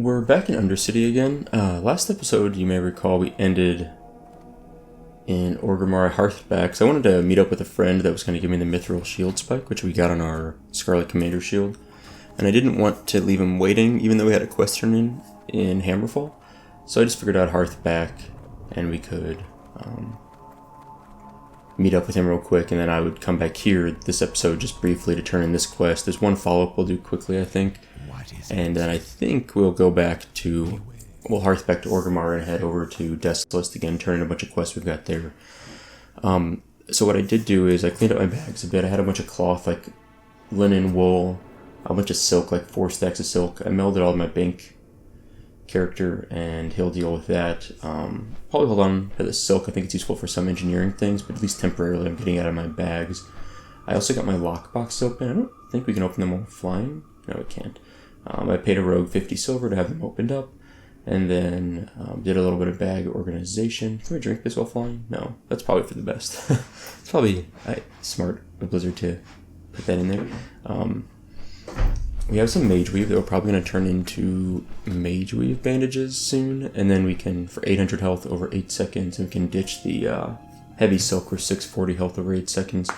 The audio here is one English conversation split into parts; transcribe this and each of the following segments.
We're back in Undercity again. Last episode, you may recall, we ended in Orgrimmar Hearthback. So I wanted to meet up with a friend that was going to give me the Mithril Shield Spike, which we got on our Scarlet Commander Shield. And I didn't want to leave him waiting, even though we had a quest turn in Hammerfall. So I just figured out Hearthback, and we could meet up with him real quick, and then I would come back here this episode just briefly to turn in this quest. There's one follow-up we'll do quickly, I think. And then I think we'll go back to, we'll hearth back to Orgrimmar and head over to Desolace again, turn in a bunch of quests we've got there. So what I did do is I cleaned up my bags a bit. I had a bunch of cloth, like linen, wool, a bunch of silk, like 4 stacks of silk. I melded all of my bank character and he'll deal with that. Probably hold on to the silk. I think it's useful for some engineering things, but at least temporarily I'm getting it out of my bags. I also got my lockbox open. I don't think we can open them while flying. No, we can't. I paid a rogue 50 silver to have them opened up, and then did a little bit of bag organization. Can we drink this while flying? No, that's probably for the best. It's probably smart of Blizzard to put that in there. We have some Mage Weave that we're probably going to turn into Mage Weave bandages soon, and then we can, for 800 health over 8 seconds, and we can ditch the Heavy Silk for 640 health over 8 seconds,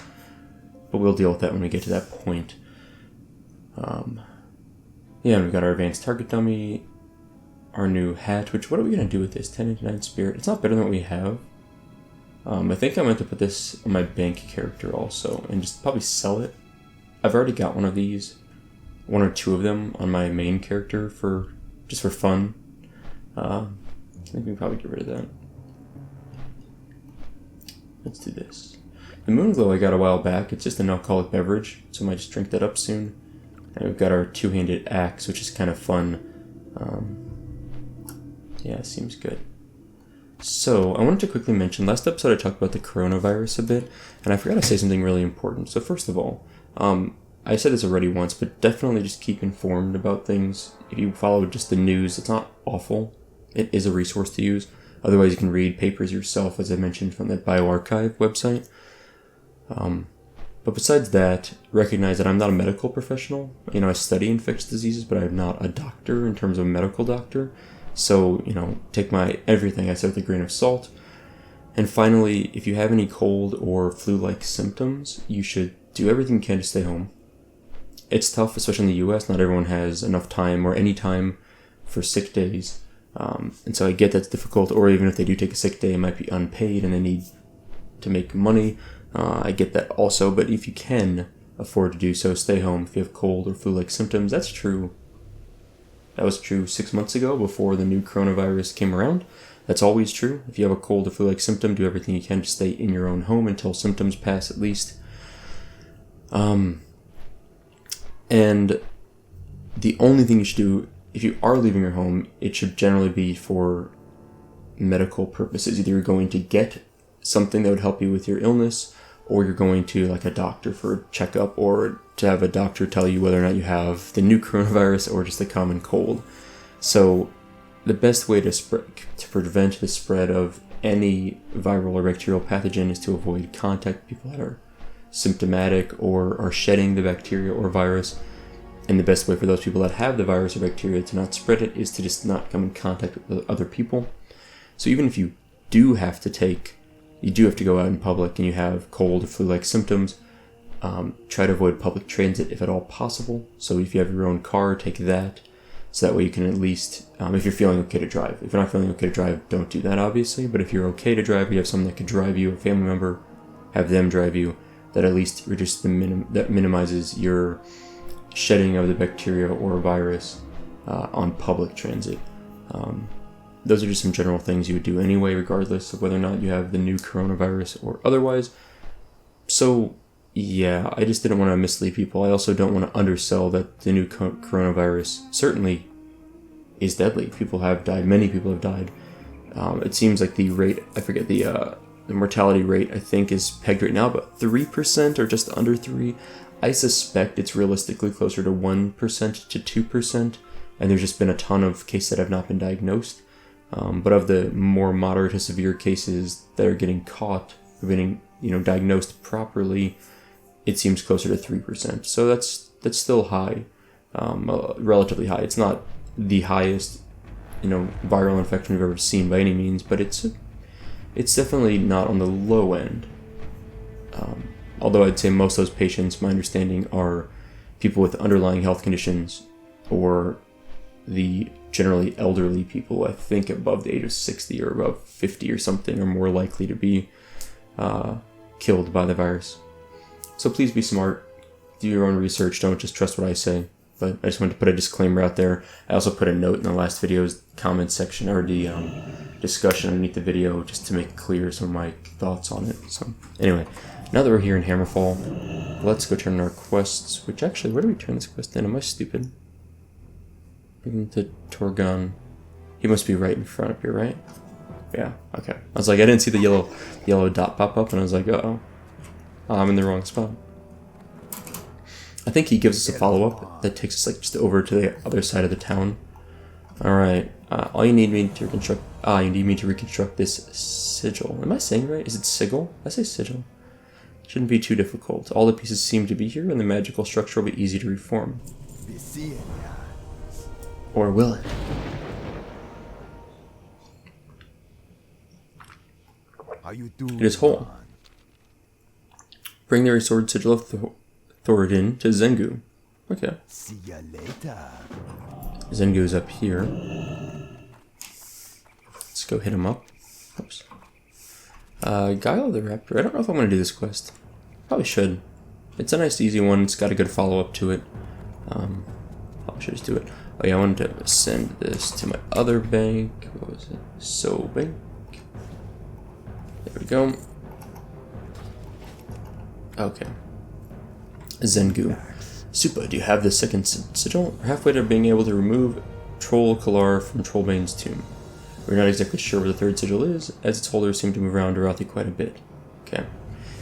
but we'll deal with that when we get to that point. Yeah, and we've got our advanced target dummy, our new hat, which, what are we going to do with this? 1099 spirit. It's not better than what we have. I think I meant to put this on my bank character also, and just probably sell it. I've already got one of these, 1 or 2 of them on my main character just for fun. I think we can probably get rid of that. Let's do this. The Moonglow I got a while back. It's just an alcoholic beverage, so I might just drink that up soon. And we've got our 2-handed axe, which is kind of fun. Yeah, seems good. So, I wanted to quickly mention, last episode I talked about the coronavirus a bit, and I forgot to say something really important. So first of all, I said this already once, but definitely just keep informed about things. If you follow just the news, it's not awful. It is a resource to use. Otherwise, you can read papers yourself, as I mentioned, from the BioArchive website. But besides that, recognize that I'm not a medical professional. I study infectious diseases, but I'm not a doctor in terms of a medical doctor. So, take my everything I said with a grain of salt. And finally, if you have any cold or flu-like symptoms, you should do everything you can to stay home. It's tough, especially in the US. Not everyone has enough time or any time for sick days. And so I get that's difficult, or even if they do take a sick day, it might be unpaid and they need to make money. I get that also, but if you can afford to do so, stay home if you have cold or flu-like symptoms. That's true. That was true 6 months ago before the new coronavirus came around. That's always true. If you have a cold or flu-like symptom, do everything you can to stay in your own home until symptoms pass at least. And the only thing you should do, if you are leaving your home, it should generally be for medical purposes. Either you're going to get something that would help you with your illness, or you're going to like a doctor for a checkup, or to have a doctor tell you whether or not you have the new coronavirus or just the common cold. So the best way to prevent the spread of any viral or bacterial pathogen is to avoid contact with people that are symptomatic or are shedding the bacteria or virus. And the best way for those people that have the virus or bacteria to not spread it is to just not come in contact with other people. So even if you do have to go out in public and you have cold or flu-like symptoms, try to avoid public transit if at all possible. So if you have your own car, take that. So that way you can at least, if you're feeling okay to drive. If you're not feeling okay to drive, don't do that, obviously. But if you're okay to drive, you have someone that could drive you, a family member, have them drive you, that at least reduces that minimizes your shedding of the bacteria or virus on public transit. Those are just some general things you would do anyway, regardless of whether or not you have the new coronavirus or otherwise. So, yeah, I just didn't want to mislead people. I also don't want to undersell that the new coronavirus certainly is deadly. People have died. Many people have died. It seems like the rate, I forget the mortality rate, I think is pegged right now about 3% or just under 3%. I suspect it's realistically closer to 1% to 2%, and there's just been a ton of cases that have not been diagnosed. But of the more moderate to severe cases that are getting caught, or getting diagnosed properly, it seems closer to 3%. So that's still high, relatively high. It's not the highest, viral infection we've ever seen by any means, but it's definitely not on the low end. Although I'd say most of those patients, my understanding, are people with underlying health conditions or the generally elderly people. I think above the age of 60 or above 50 or something are more likely to be killed by the virus. So please be smart. Do your own research. Don't just trust what I say. But I just wanted to put a disclaimer out there. I also put a note in the last video's comment section, or the discussion underneath the video, just to make clear some of my thoughts on it. So anyway, now that we're here in Hammerfall, let's go turn in our quests. Which actually, where do we turn this quest in? Am I stupid? To Torgon. He must be right in front of here, right? Yeah, okay. I was like, I didn't see the yellow dot pop up, and I was like, uh-oh. I'm in the wrong spot. I think he gives us a follow-up that takes us just over to the other side of the town. Alright, all you need me to reconstruct... you need me to reconstruct this sigil. Am I saying right? Is it sigil? I say sigil. Shouldn't be too difficult. All the pieces seem to be here, and the magical structure will be easy to reform. Or will it? It is whole. Bring the restored sigil of Thoradin to Zengu. Okay. See ya later. Zengu's up here. Let's go hit him up. Oops. Guile the Raptor. I don't know if I'm going to do this quest. Probably should. It's a nice easy one. It's got a good follow-up to it. Probably should just do it. Oh yeah, I wanted to send this to my other bank. What was it? Bank. There we go. Okay. Zengu. Supa, do you have the second sigil? We're halfway to being able to remove Troll Kalar from Trollbane's tomb. We're not exactly sure where the third sigil is, as its holders seem to move around Arathi quite a bit. Okay.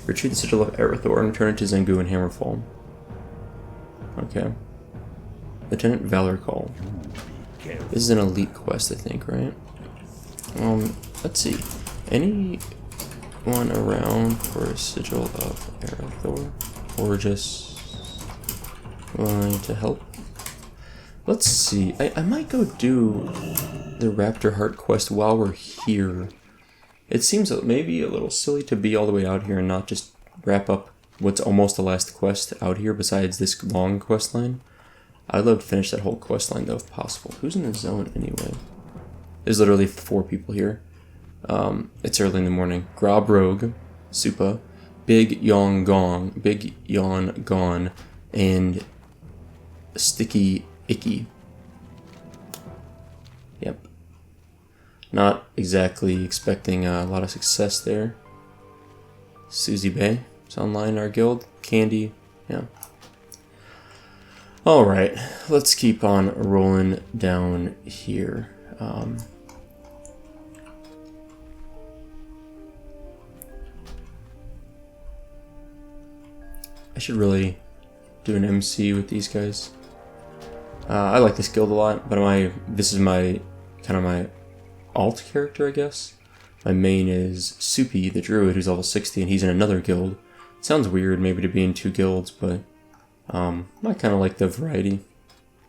Retrieve the Sigil of Arathor and return it to Zengu and Hammerfall. Okay. Lieutenant Valorcall. This is an elite quest, I think, right? Let's see. Anyone around for a Sigil of Arathor? Or just willing to help? Let's see. I might go do the Raptor Heart quest while we're here. It seems maybe a little silly to be all the way out here and not just wrap up what's almost the last quest out here besides this long quest line. I'd love to finish that whole quest line though if possible. Who's in the zone anyway? There's literally 4 people here. It's early in the morning. Grob Rogue, Supa, Big Yawn Gone, and Sticky Icky. Yep. Not exactly expecting a lot of success there. Susie Bay is online in our guild. Candy, yeah. Alright, let's keep on rolling down here. I should really do an MC with these guys. I like this guild a lot, but this is my alt character, I guess. My main is Soupy, the druid, who's level 60, and he's in another guild. It sounds weird maybe to be in 2 guilds, but I kind of like the variety.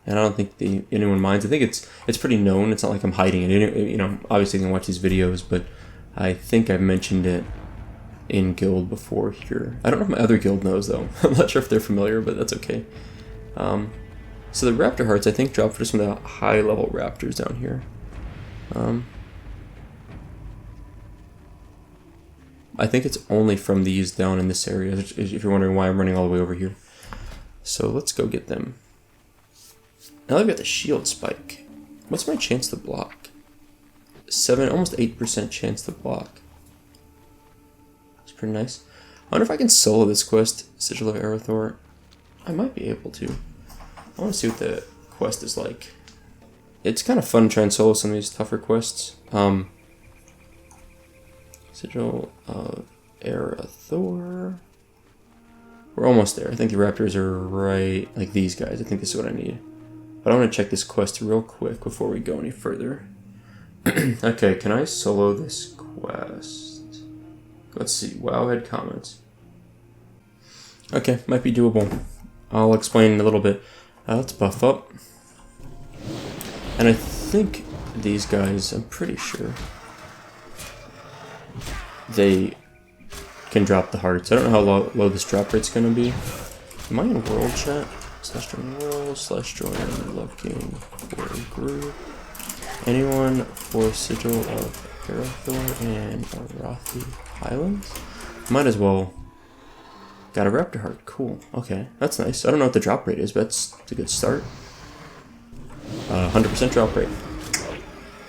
And I don't think anyone minds. I think it's pretty known. It's not like I'm hiding it. Obviously you can watch these videos, but I think I've mentioned it in guild before here. I don't know if my other guild knows though. I'm not sure if they're familiar, but that's okay. So the Raptor Hearts I think drop for some of the high level raptors down here. I think it's only from these down in this area, if you're wondering why I'm running all the way over here. So let's go get them. Now I've got the shield spike. What's my chance to block? 7, almost 8% chance to block. It's pretty nice. I wonder if I can solo this quest, Sigil of Arathor. I might be able to. I want to see what the quest is like. It's kind of fun to try and solo some of these tougher quests. Sigil of Arathor. We're almost there. I think the raptors are right, like these guys. I think this is what I need. But I want to check this quest real quick before we go any further. Okay, can I solo this quest? Let's see. Wowhead comments. Okay, might be doable. I'll explain in a little bit. Let's buff up. And I think these guys, I'm pretty sure, they can drop the hearts. I don't know how low this drop rate's gonna be. Am I in world chat? /join world /join Love King or group. Anyone for Sigil of Arathor and Arathi Highlands? Might as well. Got a Raptor heart. Cool. Okay, that's nice. I don't know what the drop rate is, but it's a good start. 100% drop rate.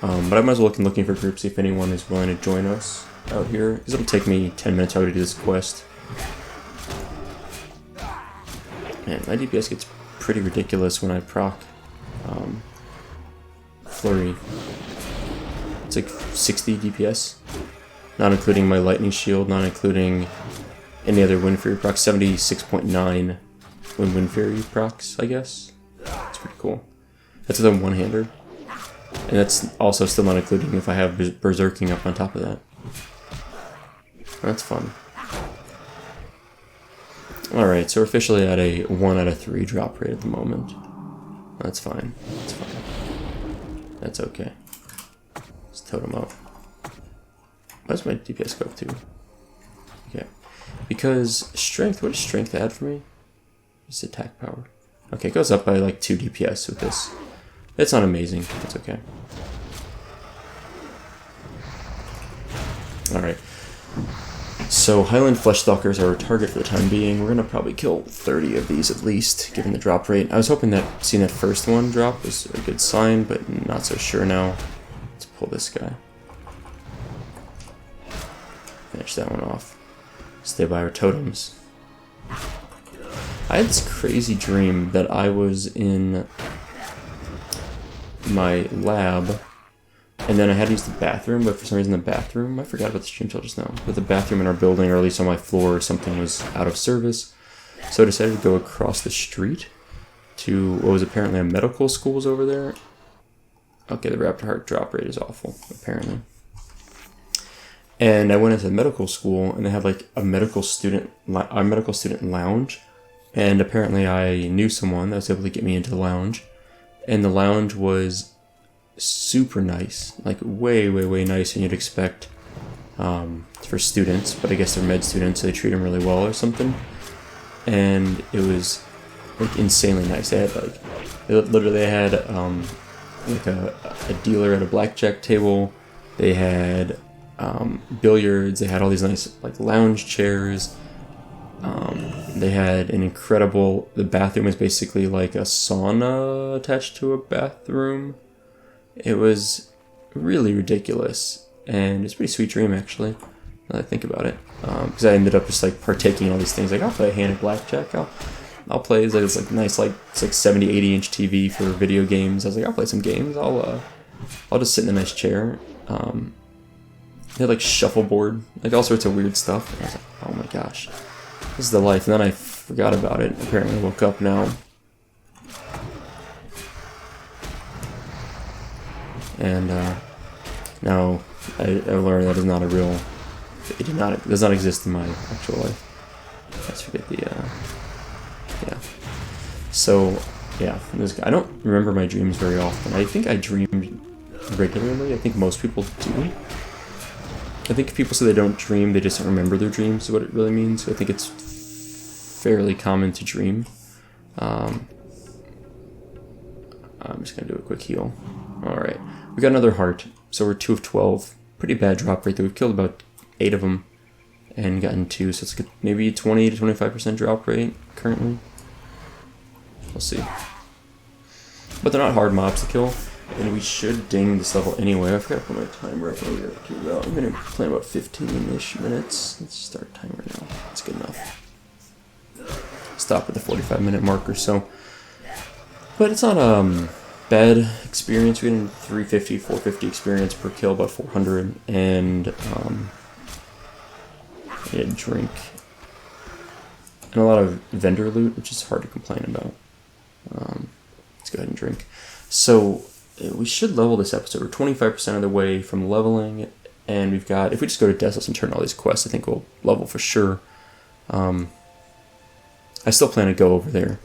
But I might as well look looking for groups, see if anyone is willing to join us out here. Because it'll take me 10 minutes already to do this quest. Man, my DPS gets pretty ridiculous when I proc Flurry. It's like 60 DPS. Not including my lightning shield, not including any other Wind Fury procs. 76.9 when Wind Fury procs, I guess. That's pretty cool. That's with a one-hander. And that's also still not including if I have Berserking up on top of that. That's fun. Alright, so we're officially at a 1 out of 3 drop rate at the moment. That's fine. That's fine. That's okay. Let's totem up. Why does my DPS go up to? Okay. Because strength, what does strength add for me? Just attack power. Okay, it goes up by like 2 DPS with this. It's not amazing. It's okay. Alright. So Highland Fleshstalkers are our target for the time being. We're gonna probably kill 30 of these at least, given the drop rate. I was hoping that seeing that first one drop was a good sign, but not so sure now. Let's pull this guy. Finish that one off. Stay by our totems. I had this crazy dream that I was in my lab, and then I had to use the bathroom, but for some reason the bathroom, I forgot about the stream till just now, but the bathroom in our building, or at least on my floor, or something was out of service. So I decided to go across the street to what was apparently a medical school's over there. Okay, the Raptor heart drop rate is awful, apparently. And I went into the medical school, and they had like a medical student lounge, and apparently I knew someone that was able to get me into the lounge, and the lounge was super nice, like way nicer than you'd expect for students, but I guess they're med students, so they treat them really well or something. And it was like insanely nice. They had like, they had like a dealer at a blackjack table. They had billiards. They had all these nice like lounge chairs. They had an incredible. The bathroom was basically like a sauna attached to a bathroom. It was really ridiculous, and it's a pretty sweet dream actually. Now that I think about it, because I ended up just like partaking in all these things. Like I'll play a hand of blackjack. I'll play this like nice like it's like 70-80 inch TV for video games. I was like I'll play some games. I'll just sit in a nice chair. They had like shuffleboard, like all sorts of weird stuff. And I was like, oh my gosh, this is the life. And then I forgot about it. Apparently I woke up now. And now I learned that is not a real. It does not exist in my actual life. Let's forget the. Yeah. So yeah, I don't remember my dreams very often. I think I dream regularly. I think most people do. I think if people say they don't dream, they just don't remember their dreams, is what it really means. So I think it's fairly common to dream. I'm just going to do a quick heal. Alright, we got another heart. So we're 2 of 12. Pretty bad drop rate though. We've killed about 8 of them and gotten 2. So it's maybe 20 to 25% drop rate currently. We'll see. But they're not hard mobs to kill. And we should ding this level anyway. I forgot to put my timer up earlier. I'm going to play about 15-ish minutes. Let's start timer now. That's good enough. Stop at the 45-minute mark or so. But it's not bad experience. We had 350, 450 experience per kill, about 400. And yeah, drink. And a lot of vendor loot, which is hard to complain about. Let's go ahead and drink. So we should level this episode. We're 25% of the way from leveling, and we've got, if we just go to Desolate and turn all these quests, I think we'll level for sure. I still plan to go over there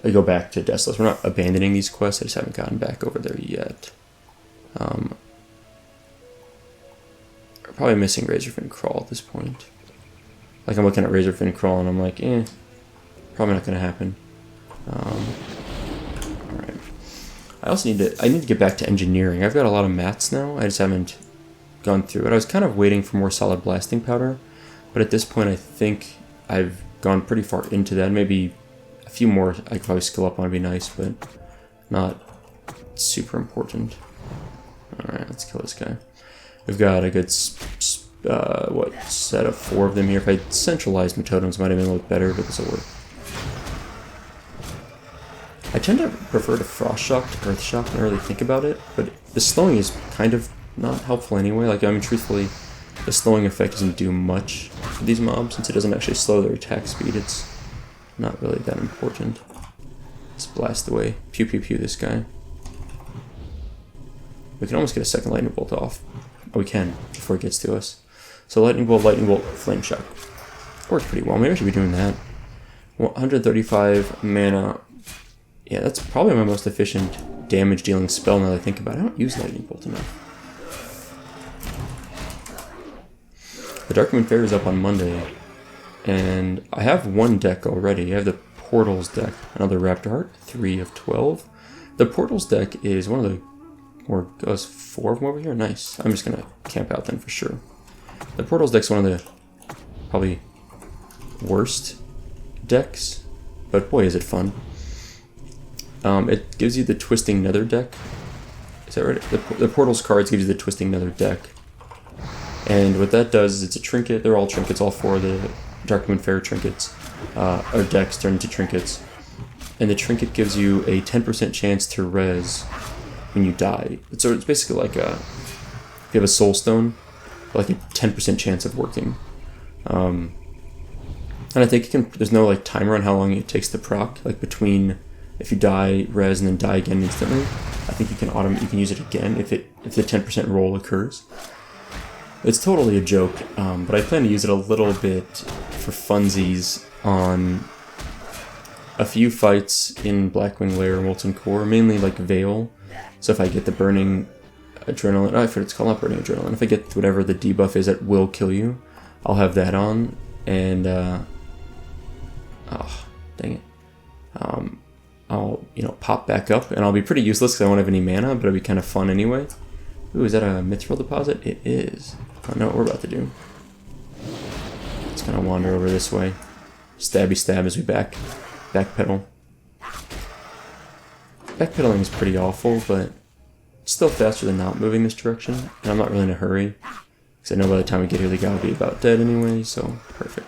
I go back to Desolate. We're not abandoning these quests. I just haven't gotten back over there yet. We're probably missing Razorfin Crawl at this point. Like, I'm looking at Razorfin Crawl and I'm like, probably not gonna happen. Alright. I also need to get back to engineering. I've got a lot of mats now. I just haven't gone through it. I was kind of waiting for more solid blasting powder, but at this point I think I've gone pretty far into that. Maybe a few more I could probably skill up on would be nice, but not super important. Alright, let's kill this guy. We've got a good set of 4 of them here. If I centralized my totems, might have been a little better, but this will work. I tend to prefer to Frost Shock to Earth Shock. I don't really think about it, but the slowing is kind of not helpful anyway. Like, I mean, truthfully, the slowing effect doesn't do much for these mobs, since it doesn't actually slow their attack speed. It's not really that important. Let's blast away. Pew pew pew this guy. We can almost get a second lightning bolt off. Oh, we can, before it gets to us. So lightning bolt, flame shock. Works pretty well. Maybe I should be doing that. 135 mana. Yeah, that's probably my most efficient damage dealing spell now that I think about it. I don't use lightning bolt enough. The Darkmoon Fair is up on Monday, and I have one deck already. I have the Portals deck, another Raptor Heart, 3 of 12. The Portals deck is one of the, or goes 4 of them over here. Nice. I'm just gonna camp out then for sure. The Portals deck's one of the probably worst decks, but boy is it fun. It gives you the Twisting Nether deck. Is that right? The Portals cards gives you the Twisting Nether deck. And what that does is it's a trinket. They're all trinkets. All 4 of the Darkmoon Fair trinkets or decks turn into trinkets. And the trinket gives you a 10% chance to res when you die. So it's basically like if you have a soul stone, like a 10% chance of working. And I think there's no like timer on how long it takes to proc, like between if you die, res, and then die again instantly. I think you can use it again if the 10% roll occurs. It's totally a joke, but I plan to use it a little bit for funsies on a few fights in Blackwing Lair and Molten Core, mainly like Veil. So if I get the Burning Adrenaline, I forget it's called, not Burning Adrenaline, if I get whatever the debuff is that will kill you, I'll have that on, and oh, dang it. I'll, pop back up, and I'll be pretty useless because I won't have any mana, but it'll be kind of fun anyway. Ooh, is that a Mithril deposit? It is. I don't know what we're about to do. Let's kind of wander over this way. Stabby stab as we backpedal. Backpedaling is pretty awful, but it's still faster than not moving this direction, and I'm not really in a hurry, because I know by the time we get here, the guy will be about dead anyway, so perfect.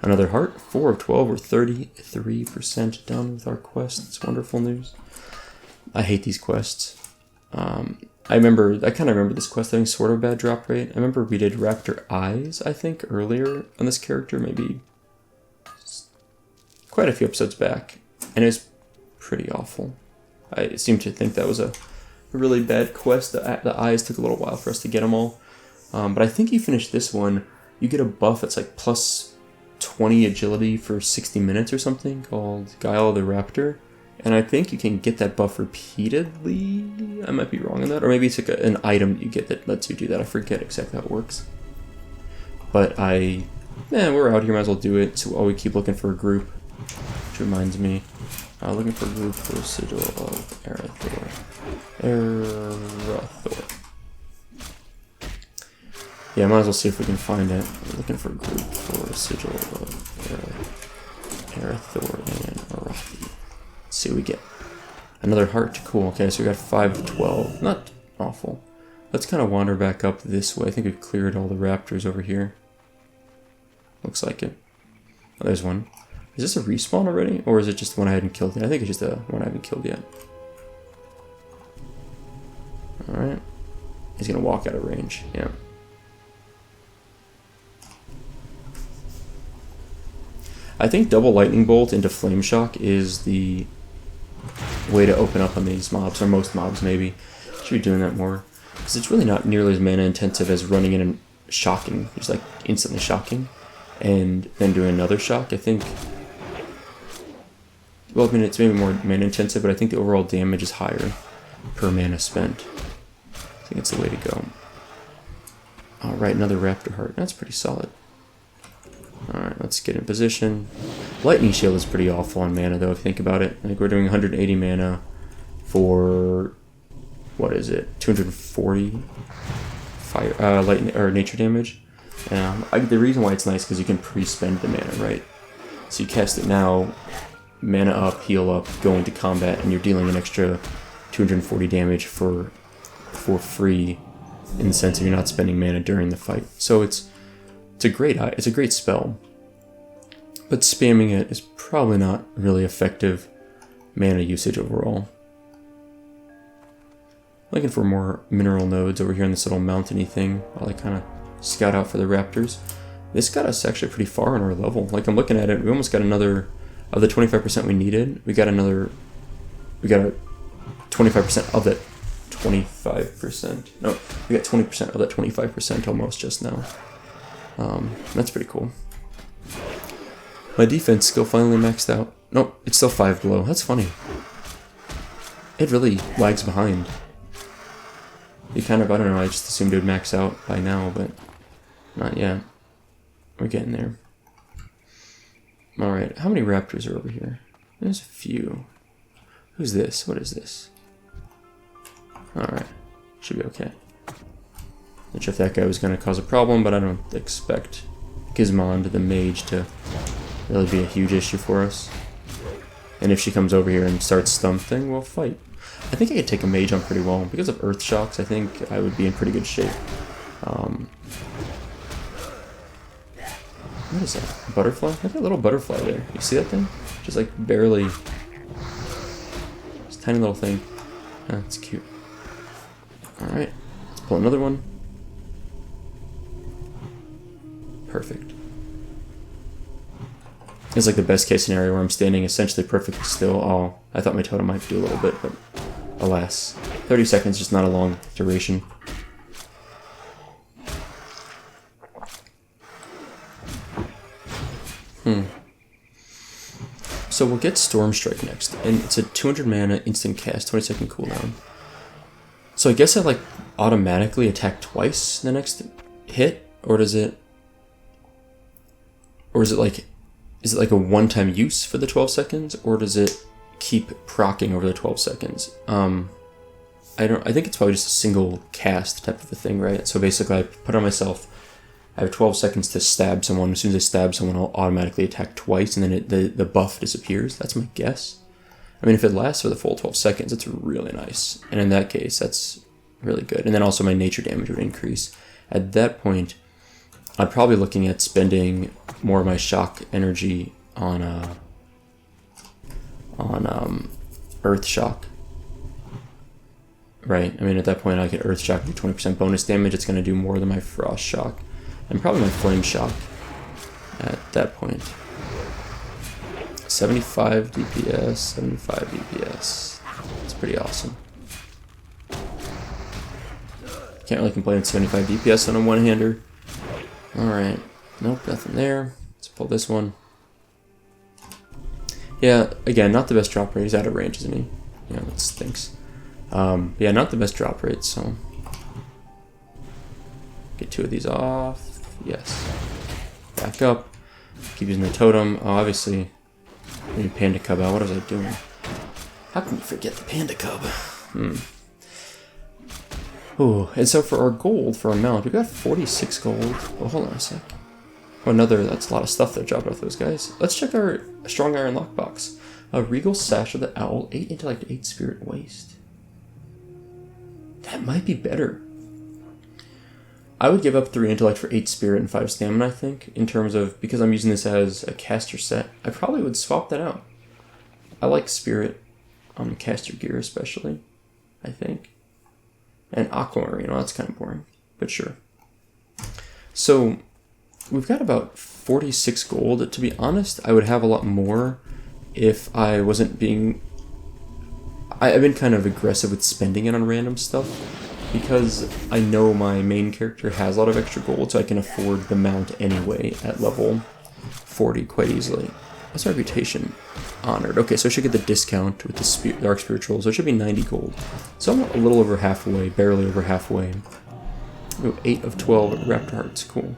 Another heart, 4 of 12, we're 33% done with our quest. It's wonderful news. I hate these quests. I kind of remember this quest having sort of a bad drop rate. I remember we did Raptor Eyes, I think, earlier on this character, maybe quite a few episodes back, and it was pretty awful. I seem to think that was a really bad quest. The eyes took a little while for us to get them all, but I think you finish this one, you get a buff that's like plus 20 agility for 60 minutes or something, called Guile of the Raptor. And I think you can get that buff repeatedly. I might be wrong on that. Or maybe it's like an item you get that lets you do that. I forget exactly how it works. But we're out here, might as well do it. So we keep looking for a group. Which reminds me, looking for a group for Sigil of Arathor. Yeah, might as well see if we can find it. We're looking for a group for Sigil of Arathor and Arathi. Let's see what we get. Another heart. Cool. Okay, so we got 5 of 12. Not awful. Let's kind of wander back up this way. I think we've cleared all the raptors over here. Looks like it. Oh, there's one. Is this a respawn already? Or is it just the one I hadn't killed yet? I think it's just the one I haven't killed yet. Alright. He's going to walk out of range. Yeah. I think double lightning bolt into flame shock is the way to open up on these mobs, or most mobs maybe. Should be doing that more, because it's really not nearly as mana intensive as running in and shocking, just like instantly shocking, and then doing another shock. I think Well, I mean, it's maybe more mana intensive, but I think the overall damage is higher per mana spent. I think it's the way to go. Alright, another Raptor Heart. That's pretty solid. Alright, let's get in position. Lightning Shield is pretty awful on mana, though, if you think about it. I think we're doing 180 mana for... what is it? 240 fire, lightning, or nature damage. The reason why it's nice is because you can pre-spend the mana, right? So you cast it now, mana up, heal up, go into combat, and you're dealing an extra 240 damage for free, in the sense of you're not spending mana during the fight. So it's a great spell, but spamming it is probably not really effective mana usage overall. Looking for more mineral nodes over here in this little mountainy thing while I kind of scout out for the raptors. This got us actually pretty far on our level. Like, I'm looking at it, we almost got another, of the 25% we needed, we got a 25% of that 25%. No, we got 20% of that 25% almost just now. That's pretty cool. My defense skill finally maxed out. Nope, it's still 5 below. That's funny. It really lags behind. You kind of, I don't know, I just assumed it would max out by now, but not yet. We're getting there. Alright, how many raptors are over here? There's a few. Who's this? What is this? Alright, should be okay. Not sure if that guy was going to cause a problem, but I don't expect Gizmond, the mage, to really be a huge issue for us. And if she comes over here and starts stumping, we'll fight. I think I could take a mage on pretty well. Because of earth shocks, I think I would be in pretty good shape. What is that? A butterfly? Look at that little butterfly there. You see that thing? Just like barely... This tiny little thing. Oh, that's cute. Alright, let's pull another one. Perfect. It's like the best case scenario where I'm standing essentially perfectly still. Oh, I thought my totem might do a little bit, but alas. 30 seconds, just not a long duration. So we'll get Storm Strike next, and it's a 200 mana instant cast, 20-second cooldown. So I guess I like automatically attack twice the next hit, or does it? Or is it like a one-time use for the 12 seconds, or does it keep proccing over the 12 seconds? I think it's probably just a single cast type of a thing, right? So basically I put on myself, I have 12 seconds to stab someone. As soon as I stab someone, I'll automatically attack twice, and then the buff disappears. That's my guess. I mean, if it lasts for the full 12 seconds, it's really nice. And in that case, that's really good. And then also my nature damage would increase. At that point, I'm probably looking at spending more of my shock energy on Earth Shock. Right, I mean, at that point I get Earth Shock, do 20% bonus damage. It's going to do more than my Frost Shock. And probably my Flame Shock at that point. 75 DPS, 75 DPS. It's pretty awesome. Can't really complain with 75 DPS on a one-hander. Alright, nope, nothing there. Let's pull this one. Yeah, again, not the best drop rate. He's out of range, isn't he? Yeah, that stinks. Yeah, not the best drop rate, so... Get 2 of these off. Yes. Back up. Keep using the totem. Oh, obviously... Maybe Panda Cub out. What was I doing? How can you forget the Panda Cub? Ooh, and so for our gold, for our mount, we got 46 gold. Oh, hold on a sec. Oh, that's a lot of stuff that dropped off those guys. Let's check our Strong Iron Lockbox. Regal Sash of the Owl, 8 Intellect, 8 Spirit Waste. That might be better. I would give up 3 Intellect for 8 Spirit and 5 Stamina, I think, in terms of, because I'm using this as a caster set, I probably would swap that out. I like Spirit on caster gear especially, I think. And Aquamarine, well, that's kind of boring, but sure. So, we've got about 46 gold. To be honest, I would have a lot more if I wasn't being... I've been kind of aggressive with spending it on random stuff, because I know my main character has a lot of extra gold, so I can afford the mount anyway at level 40 quite easily. What's my reputation? Honored. Okay, so I should get the discount with the Dark Spiritual, so it should be 90 gold. So I'm a little over halfway, barely over halfway. Oh, 8 of 12 Raptor Hearts, cool.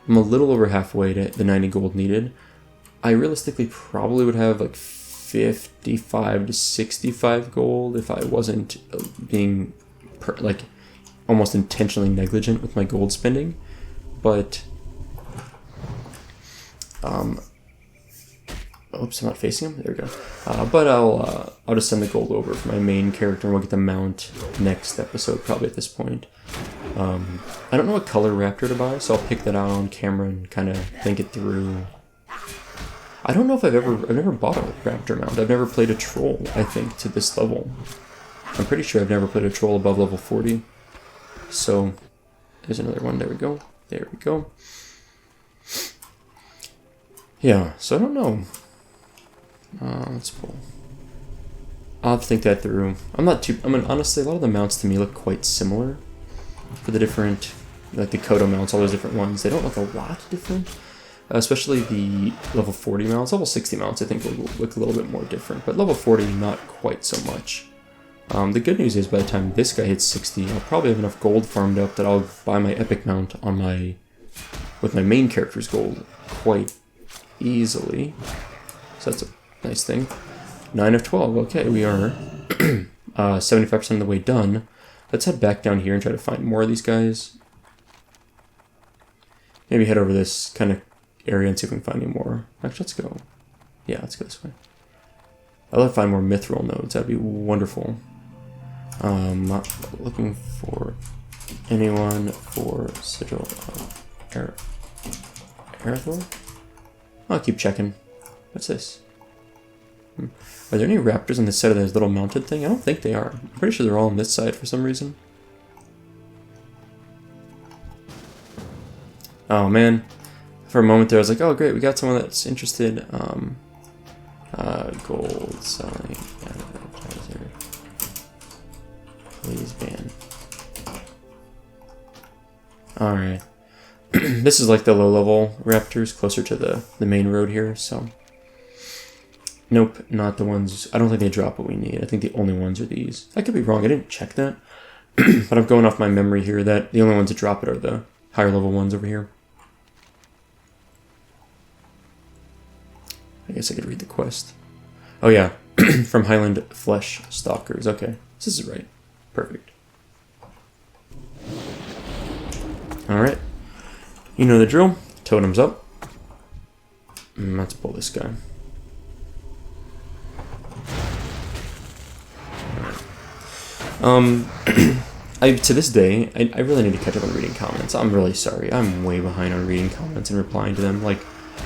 I'm a little over halfway to the 90 gold needed. I realistically probably would have like 55 to 65 gold if I wasn't being like almost intentionally negligent with my gold spending, but oops, I'm not facing him. There we go. But I'll just send the gold over for my main character, and we'll get the mount next episode, probably at this point. I don't know what color Raptor to buy, so I'll pick that out on camera and kind of think it through. I don't know if I've never bought a Raptor mount. I've never played a troll, I think, to this level. I'm pretty sure I've never played a troll above level 40. So, there's another one. There we go. There we go. Yeah, so I don't know. Let's pull. I'll have to think that through. I mean, honestly, a lot of the mounts to me look quite similar. For the different, like the Kodo mounts, all those different ones, they don't look a lot different. Especially the level 40 mounts. Level 60 mounts, I think, will look a little bit more different. But level 40, not quite so much. The good news is, by the time this guy hits 60, I'll probably have enough gold farmed up that I'll buy my epic mount on with my main character's gold quite easily. So that's a nice thing. 9 of 12. Okay, we are 75% of the way done. Let's head back down here and try to find more of these guys. Maybe head over this kind of area and see if we can find any more. Actually, let's go. Yeah, let's go this way. I'd love to find more mithril nodes. That'd be wonderful. Not looking for anyone for Sigil of Arathor. I'll keep checking. What's this? Are there any raptors on this side of this little mounted thing? I don't think they are. I'm pretty sure they're all on this side for some reason. Oh man. For a moment there I was like, oh great, we got someone that's interested. Gold selling advertiser. Please ban. Alright. This is like the low level raptors closer to the main road here, so. Nope, not the ones. I don't think they drop what we need. I think the only ones are these. I could be wrong, I didn't check that. But I'm going off my memory here that the only ones that drop it are the higher level ones over here. I guess I could read the quest. Oh yeah, from Highland Flesh Stalkers. Okay, this is right. Perfect. Alright. You know the drill. Totems up. Let's pull this guy. To this day, I really need to catch up on reading comments. I'm really sorry. I'm way behind on reading comments and replying to them.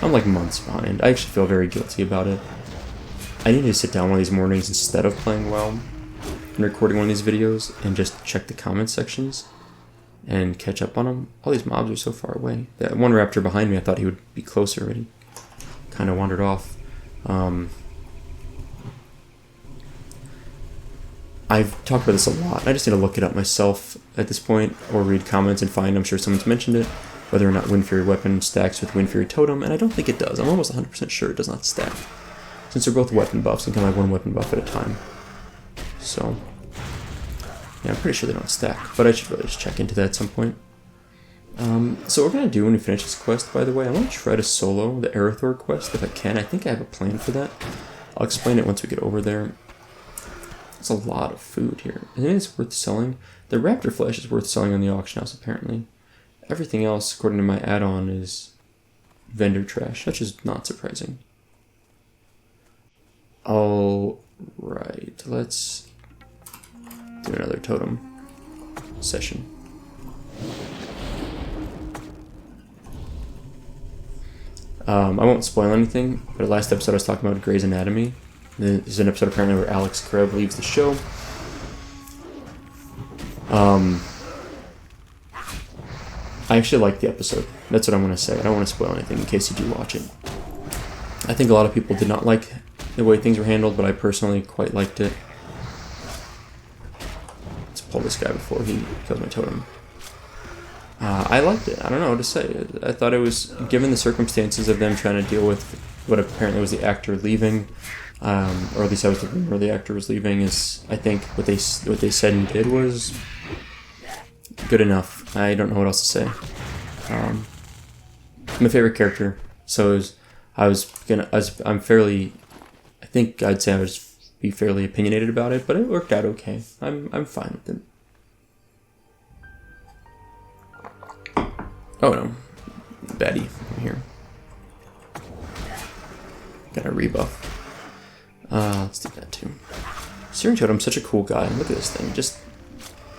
I'm like months behind. I actually feel very guilty about it. I need to sit down one of these mornings instead of playing WoW and recording one of these videos and just check the comment sections and catch up on them. All these mobs are so far away. That one raptor behind me, I thought he would be closer, but he kind of wandered off. I've talked about this a lot. I just need to look it up myself at this point, or read comments and find, I'm sure someone's mentioned it, whether or not Wind Fury weapon stacks with Wind Fury totem, and I don't think it does. I'm almost 100% sure it does not stack, since they're both weapon buffs and can have one weapon buff at a time. So, yeah, I'm pretty sure they don't stack, but I should really just check into that at some point. So what we're going to do when we finish this quest, by the way, I want to try to solo the Arathor quest if I can. I think I have a plan for that. I'll explain it once we get over there. It's a lot of food here. I think it's worth selling. The raptor flesh is worth selling on the auction house, apparently. Everything else, according to my add-on, is vendor trash. That's just not surprising. Alright, let's do another totem session. I won't spoil anything, but last episode I was talking about Grey's Anatomy. There's an episode apparently where Alex Krebs leaves the show. I actually liked the episode. That's what I'm going to say. I don't want to spoil anything in case you do watch it. I think a lot of people did not like the way things were handled, but I personally quite liked it. Let's pull this guy before he kills my totem. I liked it. I don't know what to say. I thought it was, given the circumstances of them trying to deal with what apparently was the actor leaving, or at least that was the rumor the actor was leaving. Is I think what they said and did was good enough. I don't know what else to say. My favorite character, so I think I'd say I would be fairly opinionated about it, but it worked out okay. I'm fine with it. Oh no, baddie from here. Got a rebuff. Let's do that too. Searing Totem's such a cool guy. Look at this thing, just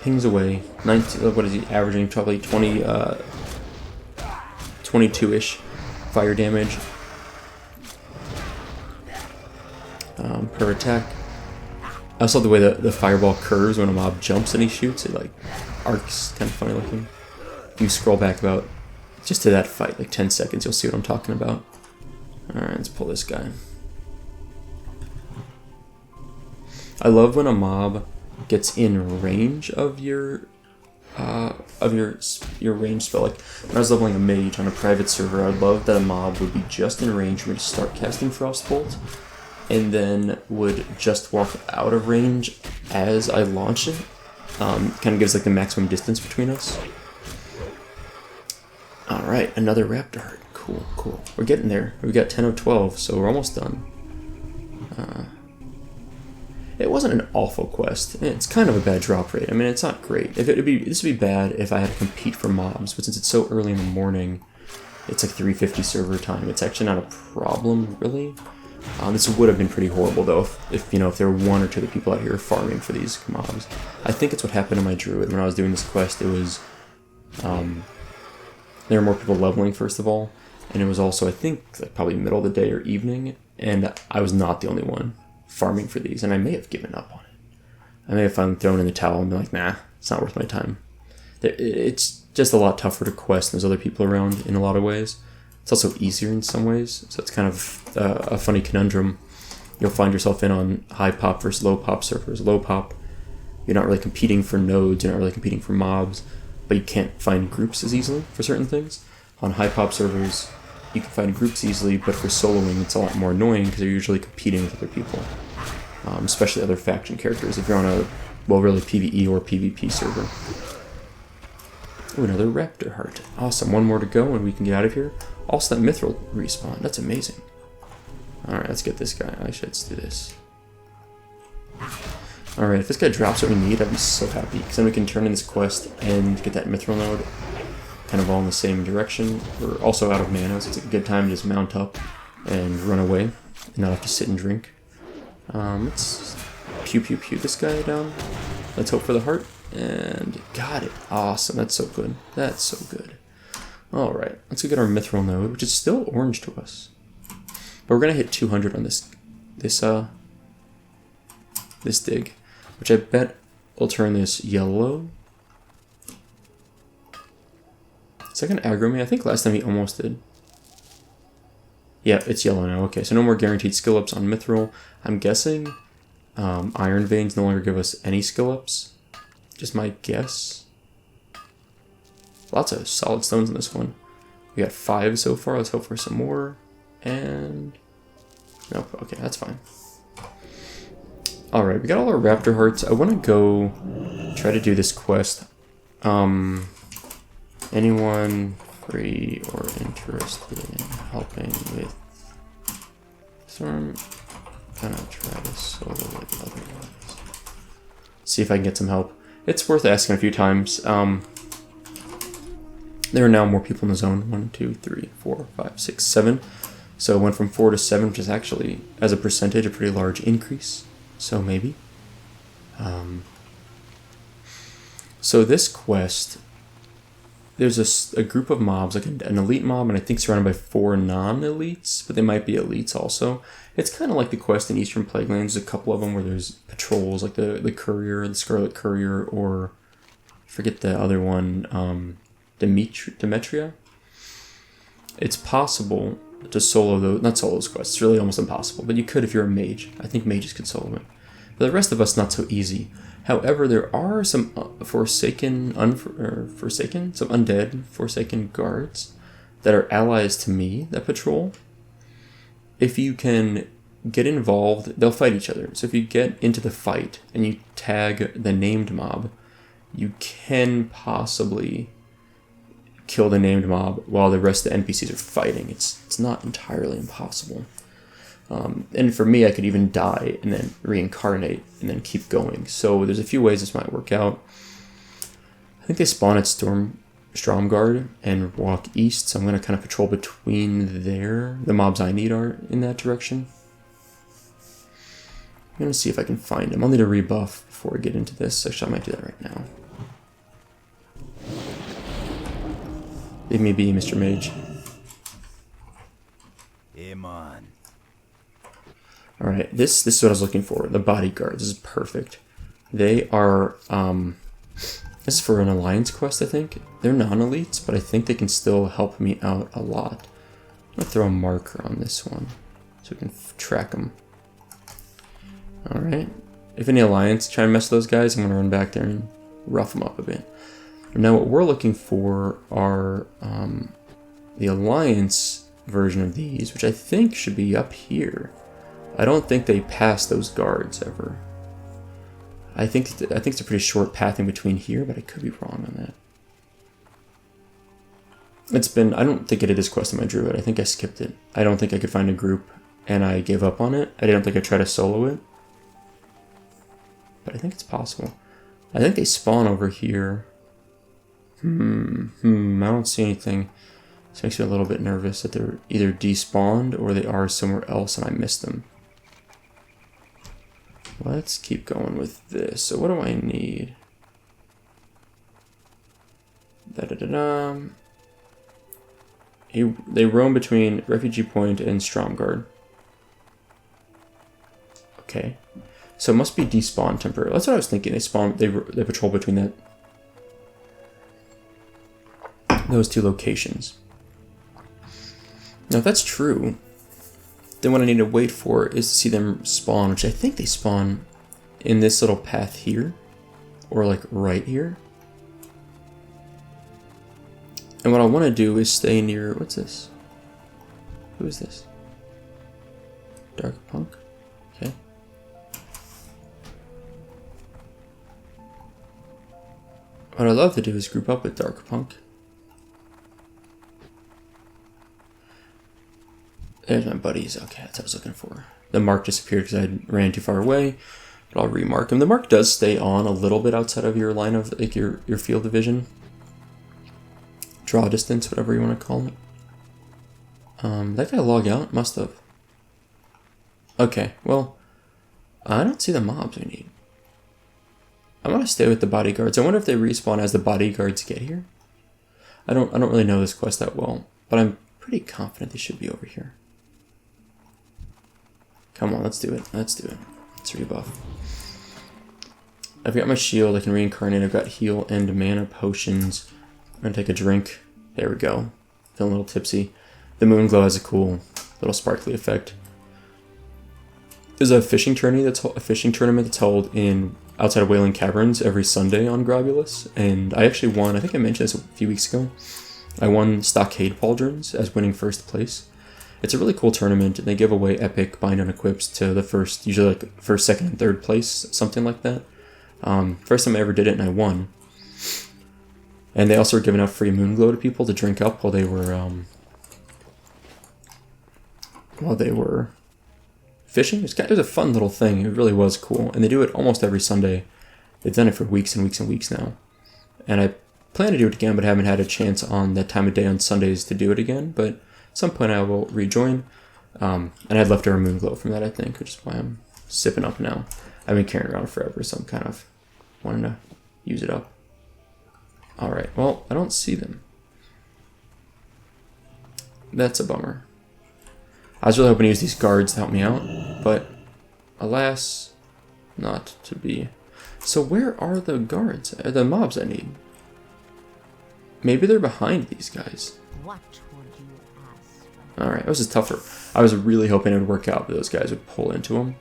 pings away. 19. What is he averaging? Probably 22-ish fire damage per attack. I also love the way the fireball curves when a mob jumps and he shoots. It like arcs, kind of funny looking. If you scroll back about just to that fight, like 10 seconds, you'll see what I'm talking about. Alright, let's pull this guy. I love when a mob gets in range of your range spell. Like when I was leveling a mage on a private server, I'd love that a mob would be just in range for me to start casting Frostbolt, and then would just walk out of range as I launch it. Kind of gives like the maximum distance between us. Alright, another Raptor heart. Cool, cool. We're getting there. We've got 10 of 12, so we're almost done. It wasn't an awful quest. It's kind of a bad drop rate. I mean, it's not great. This would be bad if I had to compete for mobs, but since it's so early in the morning, it's like 3:50 server time. It's actually not a problem, really. This would have been pretty horrible, though, if there were one or two other people out here farming for these mobs. I think it's what happened to my druid when I was doing this quest. It was, there were more people leveling, first of all, and it was also, I think, like probably middle of the day or evening, and I was not the only one farming for these, and I may have given up on it. I may have thrown in the towel and been like, nah, it's not worth my time. It's just a lot tougher to quest, and there's other people around in a lot of ways. It's also easier in some ways, so it's kind of a funny conundrum. You'll find yourself in on high pop versus low pop servers. Low pop, you're not really competing for nodes, you're not really competing for mobs, but you can't find groups as easily for certain things. On high pop servers, you can find groups easily, but for soloing, it's a lot more annoying because you're usually competing with other people, especially other faction characters if you're on a, well, really PvE or PvP server. Ooh, another Raptor heart. Awesome, one more to go and we can get out of here. Also, that Mithril respawn, that's amazing. Alright, let's get this guy. Actually, let's do this. Alright, if this guy drops what we need, I'd be so happy, because then we can turn in this quest and get that Mithril node kind of all in the same direction. We're also out of mana, so it's a good time to just mount up and run away and not have to sit and drink. Let's pew pew pew this guy down. Let's hope for the heart, and got it. Awesome, that's so good. That's so good. Alright, let's go get our Mithril node, which is still orange to us. But we're gonna hit 200 on this dig, which I bet will turn this yellow. Is that gonna aggro me? I think last time he almost did. Yeah, it's yellow now. Okay, so no more guaranteed skill ups on Mithril. I'm guessing Iron Veins no longer give us any skill ups. Just my guess. Lots of solid stones in this one. We got 5 so far. Let's hope for some more. And nope. Okay, that's fine. Alright, we got all our Raptor hearts. I want to go try to do this quest. Anyone free or interested in helping with Storm? Gonna try to solo it otherwise. See if I can get some help. It's worth asking a few times. There are now more people in the zone. 1, 2, 3, 4, 5, 6, 7. So it went from 4 to 7, which is actually, as a percentage, a pretty large increase. So maybe. So this quest, there's a group of mobs, like an elite mob, and I think surrounded by 4 non-elites, but they might be elites also. It's kind of like the quest in Eastern Plaguelands. There's a couple of them where there's patrols, like the Courier, the Scarlet Courier, or I forget the other one, Demetria. It's possible to solo those, not solo those quests, it's really almost impossible, but you could if you're a mage. I think mages could solo it. But the rest of us, not so easy. However, there are some some undead Forsaken guards that are allies to me that patrol. if you can get involved, they'll fight each other. So if you get into the fight and you tag the named mob, you can possibly kill the named mob while the rest of the NPCs are fighting. It's not entirely impossible. And for me, I could even die and then reincarnate and then keep going. So there's a few ways this might work out. I think they spawn at Stromgarde and walk east, so I'm going to kind of patrol between there. The mobs I need are in that direction. I'm going to see if I can find them. I'll need a rebuff before I get into this. Actually, I might do that right now. Leave me be, Mr. Mage. Amen. Alright, this is what I was looking for. The bodyguards. This is perfect. They are, this is for an alliance quest, I think. They're non-elites, but I think they can still help me out a lot. I'm going to throw a marker on this one so we can track them. Alright. If any alliance try to mess with those guys, I'm going to run back there and rough them up a bit. Now what we're looking for are the alliance version of these, which I think should be up here. I don't think they pass those guards ever. I think it's a pretty short path in between here, but I could be wrong on that. I don't think I did this quest in my druid. I think I skipped it. I don't think I could find a group, and I gave up on it. I don't think I tried to solo it. But I think it's possible. I think they spawn over here. I don't see anything. This makes me a little bit nervous that they're either despawned or they are somewhere else and I missed them. Let's keep going with this. So what do I need? They roam between Refugee Point and Stromgarde. Okay. So it must be despawn temporary. That's what I was thinking. They patrol between those two locations. Now if that's true, then what I need to wait for is to see them spawn, which I think they spawn in this little path here, or like right here. And what I want to do is stay near, what's this? Who is this? Dark Punk? Okay. What I'd love to do is group up with Dark Punk. There's my buddies. Okay, that's what I was looking for. The mark disappeared because I ran too far away, but I'll remark him. The mark does stay on a little bit outside of your line of, like, your field of vision. Draw distance, whatever you want to call it. That guy log out? Must have. Okay, well, I don't see the mobs we need. I'm gonna stay with the bodyguards. I wonder if they respawn as the bodyguards get here. I don't really know this quest that well, but I'm pretty confident they should be over here. Come on, let's do it. Let's do it. Let's rebuff. I've got my shield. I can reincarnate. I've got heal and mana potions. I'm gonna take a drink. There we go. Feeling a little tipsy. The moon glow has a cool little sparkly effect. There's a fishing tournament that's held in outside of Wailing Caverns every Sunday on Grobulus, and I actually won. I think I mentioned this a few weeks ago. I won Stockade Pauldrons as winning first place. It's a really cool tournament, and they give away epic bind on equips to the first, usually like first, second, and third place, something like that. First time I ever did it, and I won. And they also were giving out free moon glow to people to drink up while they were fishing. It was a fun little thing. It really was cool, and they do it almost every Sunday. They've done it for weeks and weeks and weeks now, and I plan to do it again, but haven't had a chance on that time of day on Sundays to do it again. But at some point I will rejoin. And I'd leftover moon glow from that, I think, which is why I'm sipping up now. I've been carrying it around forever, so I'm kind of wanting to use it up. All right, well, I don't see them. That's a bummer. I was really hoping to use these guards to help me out, but alas, not to be. So where are the guards? The mobs I need? Maybe they're behind these guys. What would you ask? Alright, that was just tougher. I was really hoping it would work out, but those guys would pull into them.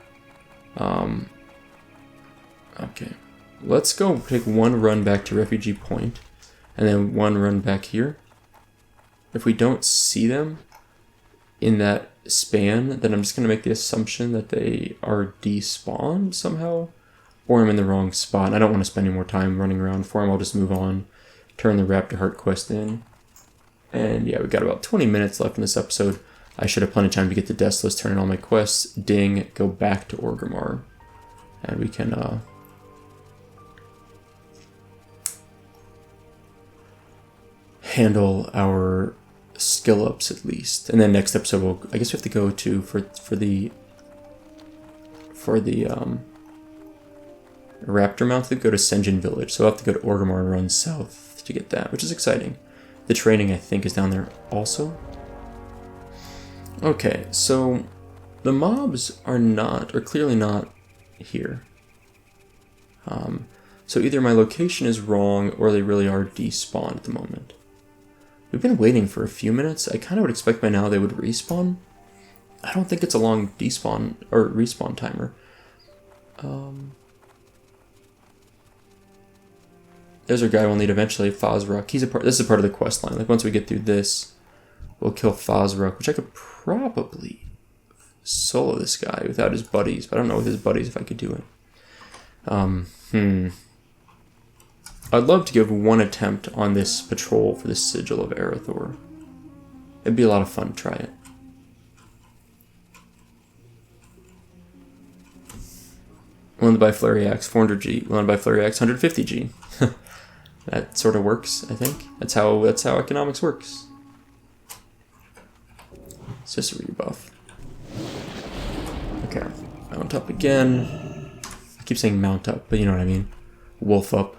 Okay. Let's go take one run back to Refugee Point, and then one run back here. If we don't see them in that span, then I'm just going to make the assumption that they are despawned somehow, or I'm in the wrong spot. I don't want to spend any more time running around for them. I'll just move on, turn the Raptor Heart quest in. And yeah, we got about 20 minutes left in this episode. I should have plenty of time to get to Deathless, turn in all my quests, ding, go back to Orgrimmar. And we can handle our skill ups at least. And then next episode I guess we have to go to for the Raptor mount, to go to Senjin Village. So I'll have to go to Orgrimmar and run south to get that, which is exciting. The training, I think, is down there also. Okay, so the mobs are clearly not here. So either my location is wrong or they really are despawned at the moment. We've been waiting for a few minutes. I kind of would expect by now they would respawn. I don't think it's a long despawn or respawn timer. There's our guy we'll need eventually, Fozruk. This is a part of the quest line. Like once we get through this, we'll kill Fozruk, which I could probably solo this guy without his buddies, but I don't know with his buddies if I could do it. I'd love to give one attempt on this patrol for the Sigil of Arathor. It'd be a lot of fun to try it. Willing to buy Flurry Axe, 400G. Willing to buy Flurry Axe, 150G. That sort of works, I think. That's how economics works. Sorcery buff. Okay, mount up again. I keep saying mount up, but you know what I mean. Wolf up.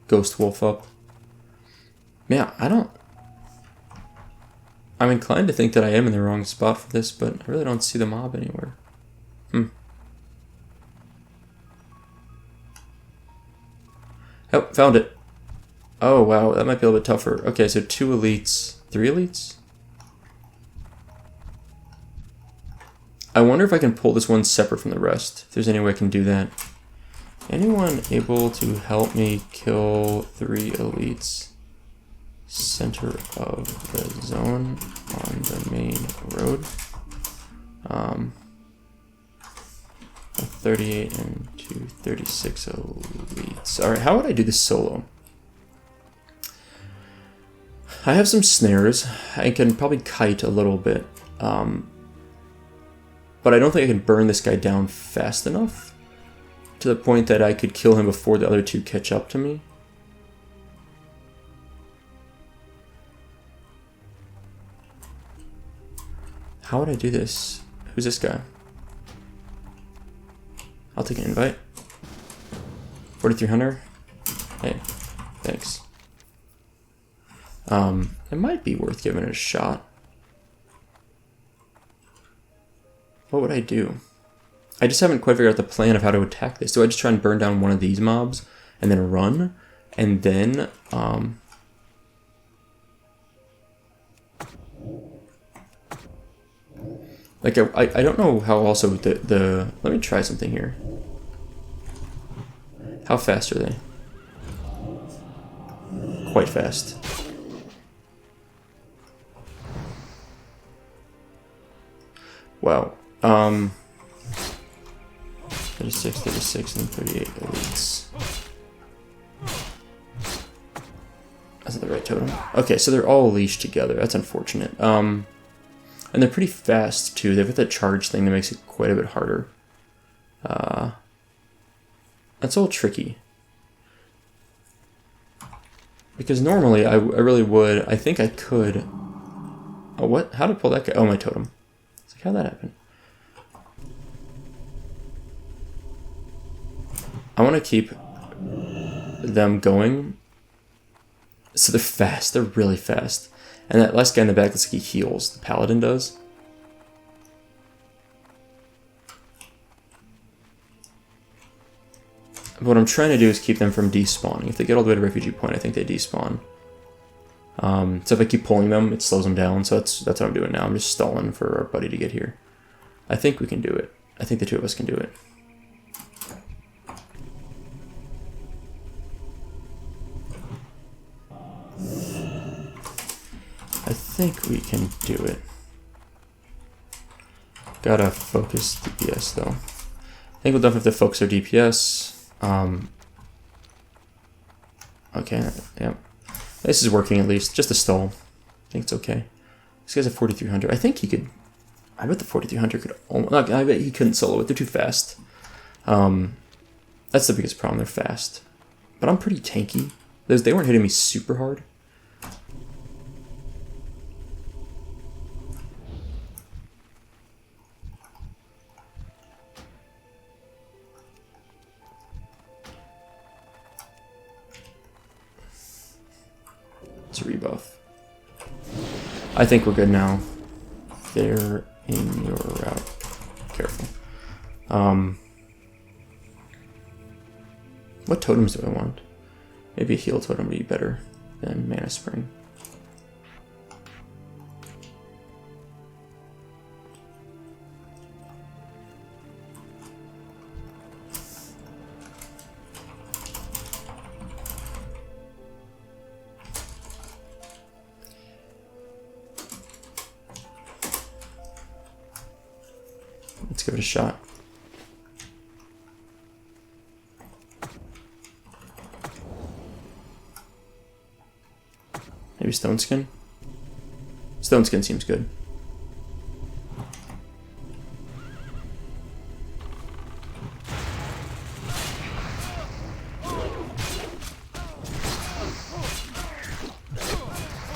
Ghost wolf up. Yeah, I'm inclined to think that I am in the wrong spot for this, but I really don't see the mob anywhere. Oh, found it. Oh, wow, that might be a little bit tougher. Okay, so 2 elites. 3 elites? I wonder if I can pull this one separate from the rest. If there's any way I can do that. Anyone able to help me kill 3 elites? Center of the zone on the main road. 38 and 236 elites. Alright, how would I do this solo? I have some snares. I can probably kite a little bit. But I don't think I can burn this guy down fast enough to the point that I could kill him before the other 2 catch up to me. How would I do this? Who's this guy? I'll take an invite. 4300. Hey, thanks. It might be worth giving it a shot. What would I do? I just haven't quite figured out the plan of how to attack this. Do I just try and burn down one of these mobs and then run? And then, like, I don't know how also let me try something here. How fast are they? Quite fast. Wow. 36, 36, and 38 elites. That's not the right totem. Okay, so they're all leashed together. That's unfortunate. And they're pretty fast, too. They've got that charge thing that makes it quite a bit harder. That's all tricky. Because normally, I really would... I think I could... Oh, what? How did I pull that guy? Oh, my totem. It's like, how'd that happen? I want to keep them going. So they're fast. They're really fast. And that last guy in the back looks like he heals. The paladin does. But what I'm trying to do is keep them from despawning. If they get all the way to Refugee Point, I think they despawn. So if I keep pulling them, it slows them down. So that's what I'm doing now. I'm just stalling for our buddy to get here. I think we can do it. I think the 2 of us can do it. I think we can do it. Gotta focus DPS though. I think we'll definitely have to focus our DPS. Okay, yeah. This is working at least. Just a stall. I think it's okay. This guy's at 4,300. I think he could... I bet the 4,300 could almost... I bet he couldn't solo it. They're too fast. That's the biggest problem. They're fast. But I'm pretty tanky. They weren't hitting me super hard. It's a rebuff. I think we're good now. They're in your route. Careful. What totems do I want? Maybe a heal totem would be better than Mana Spring. Let's give it a shot. Maybe Stone Skin? Stone Skin seems good.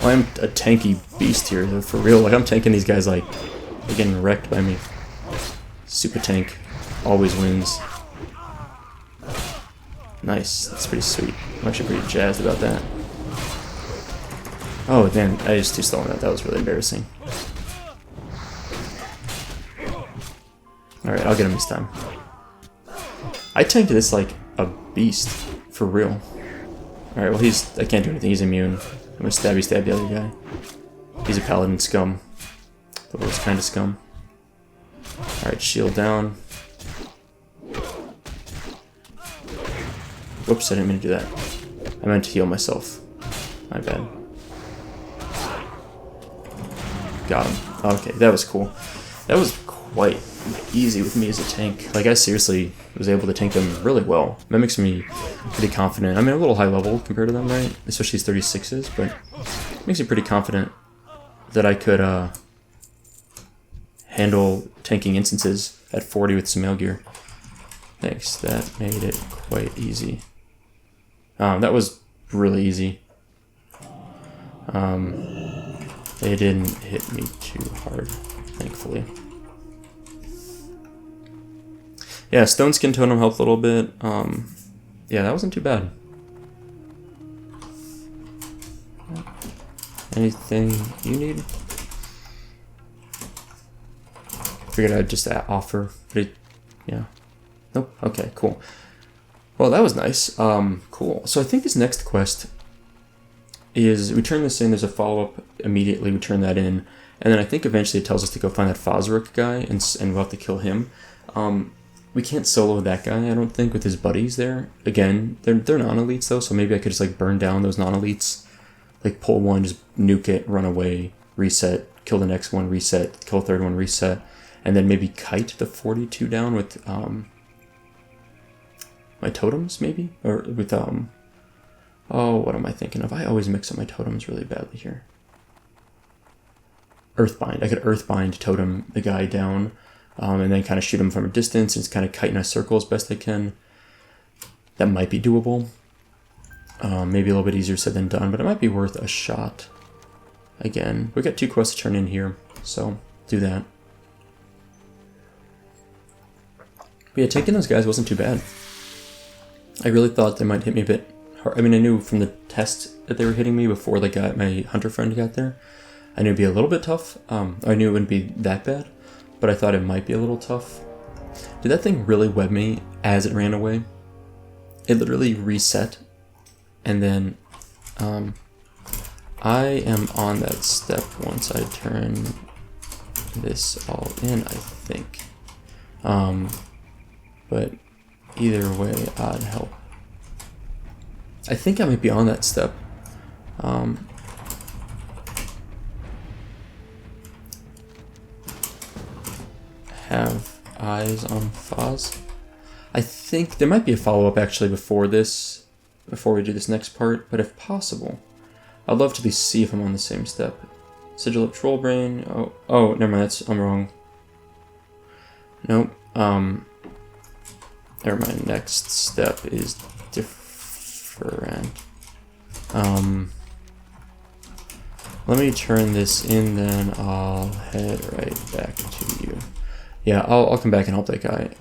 Well, I'm a tanky beast here, though, for real. Like, I'm tanking these guys like they're getting wrecked by me. Super tank. Always wins. Nice. That's pretty sweet. I'm actually pretty jazzed about that. Oh, man. I just too slow on that. That was really embarrassing. Alright, I'll get him this time. I tanked this like a beast. For real. Alright, well I can't do anything. He's immune. I'm gonna stab the other guy. He's a paladin scum. The worst kind of scum. Alright, shield down. Whoops, I didn't mean to do that. I meant to heal myself. My bad. Got him. Okay, that was cool. That was quite easy with me as a tank. Like, I seriously was able to tank them really well. That makes me pretty confident. I mean, I'm a little high level compared to them, right? Especially these 36s, but it makes me pretty confident that I could handle tanking instances at 40 with some mail gear. Thanks, that made it quite easy. That was really easy. They didn't hit me too hard, thankfully. Yeah, Stone Skin Totem helped a little bit. Yeah, that wasn't too bad. Anything you need? Figured I'd just offer. But yeah. Nope. Okay, cool. Well, that was nice. Cool. So I think this next quest is, we turn this in, there's a follow-up immediately, we turn that in, and then I think eventually it tells us to go find that Fozruk guy, and we'll have to kill him. We can't solo that guy, I don't think, with his buddies there. Again, they're non-elites though, so maybe I could just like burn down those non-elites. Like pull one, just nuke it, run away, reset, kill the next one, reset, kill the third one, reset, and then maybe kite the 42 down with my totems, maybe? Or with, oh, what am I thinking of? I always mix up my totems really badly here. Earthbind. I could Earthbind totem the guy down, and then kind of shoot him from a distance, and just kind of kite in a circle as best I can. That might be doable. Maybe a little bit easier said than done, but it might be worth a shot. Again, we got 2 quests to turn in here, so do that. But yeah, taking those guys wasn't too bad. I really thought they might hit me a bit hard. I mean, I knew from the test that they were hitting me before my hunter friend got there. I knew it'd be a little bit tough. I knew it wouldn't be that bad, but I thought it might be a little tough. Did that thing really web me as it ran away? It literally reset, and then I am on that step once I turn this all in, I think. But either way, odd help. I think I might be on that step. have eyes on Foz. I think there might be a follow-up actually before this, before we do this next part, but if possible, I'd love to at least see if I'm on the same step. Sigil of Trollbrain. Oh, never mind. I'm wrong. Nope. Never mind. Next step is different. Let me turn this in, then I'll head right back to you. Yeah, I'll come back and help that guy.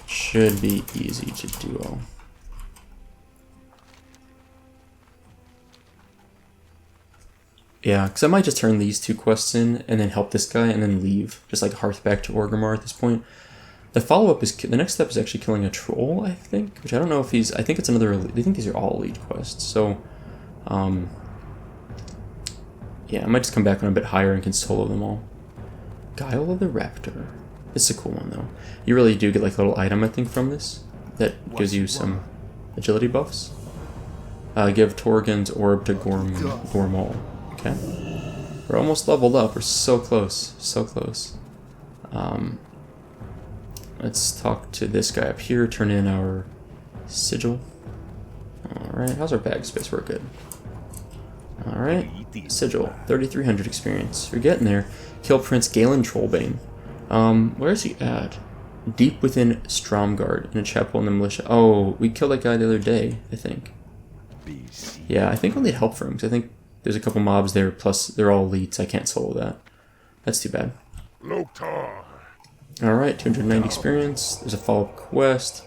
Should be easy to duo. Yeah, because I might just turn these 2 quests in and then help this guy and then leave. Just like hearth back to Orgrimmar at this point. The follow-up is, the next step is actually killing a troll, I think. Which I don't know if he's, I think it's another, I think these are all elite quests. So, yeah, I might just come back on a bit higher and can solo them all. Guile of the Raptor. This is a cool one though. You really do get like a little item, I think, from this. That gives you some agility buffs. Give Torgon's orb to Gormal. Okay. We're almost leveled up. We're so close. So close. Let's talk to this guy up here. Turn in our sigil. Alright. How's our bag space? We're good. Alright. Sigil. 3,300 experience. You're getting there. Kill Prince Galen Trollbane. Where is he at? Deep within Stromgarde. In a chapel in the militia. Oh, we killed that guy the other day, I think. Yeah, I think I'll need help for him, because I think there's a couple mobs there, plus they're all elites. I can't solo that. That's too bad. Alright, 290 experience. There's a follow-up quest.